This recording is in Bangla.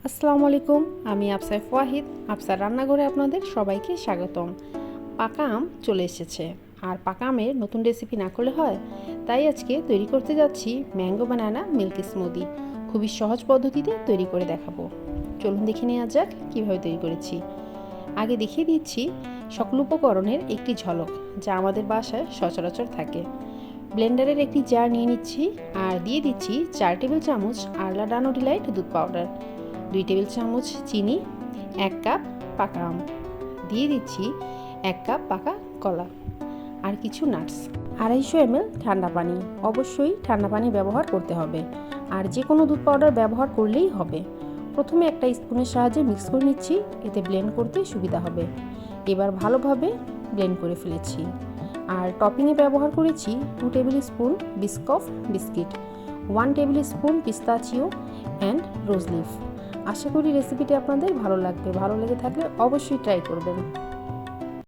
আসসালামু আলাইকুম, আমি আফসার ওয়াহিদ। আফসার রান্নাঘরে আপনাদের সবাইকে স্বাগতম। পাকা আম চলে এসেছে, আর পাকা আমের নতুন রেসিপি না করলে হয়। তাই আজকে তৈরি করতে যাচ্ছি ম্যাঙ্গো বানানা মিল্ক স্মুদি। খুবই সহজ পদ্ধতিতে তৈরি করে দেখাবো। চলুন দেখে নেওয়া যাক কীভাবে তৈরি করেছি। আগে দেখিয়ে দিচ্ছি সকল উপকরণের একটি ঝলক, যা আমাদের বাসায় সচরাচর থাকে। ব্লেন্ডারের একটি জার নিয়ে নিচ্ছি আর দিয়ে দিচ্ছি 4 টেবিল চামচ আরলা ডানো ডিলাইট দুধ পাউডার, 2 টেবিল চামচ চিনি, 1 কাপ পাকা আম, দিয়ে দিচ্ছি 1 কাপ পাকা কলা আর কিছু নাটস, 250 ml ঠান্ডা পানি। অবশ্যই ঠান্ডা পানি ব্যবহার করতে হবে, আর যে কোনো দুধ পাউডার ব্যবহার করলেই হবে। প্রথমে একটা স্পুনের সাহায্যে মিক্স করে নিচ্ছি, এতে ব্লেন্ড করতে সুবিধা হবে। এবার ভালোভাবে ব্লেন্ড করে ফেলেছি। আর টপিংয়ে ব্যবহার করেছি 2 table spoon Biscoff biscuit, 1 table spoon pistachio and rose leaf. আশা করি রেসিপিটি আপনাদের ভালো লাগবে। ভালো লেগে থাকলে অবশ্যই ট্রাই করবেন।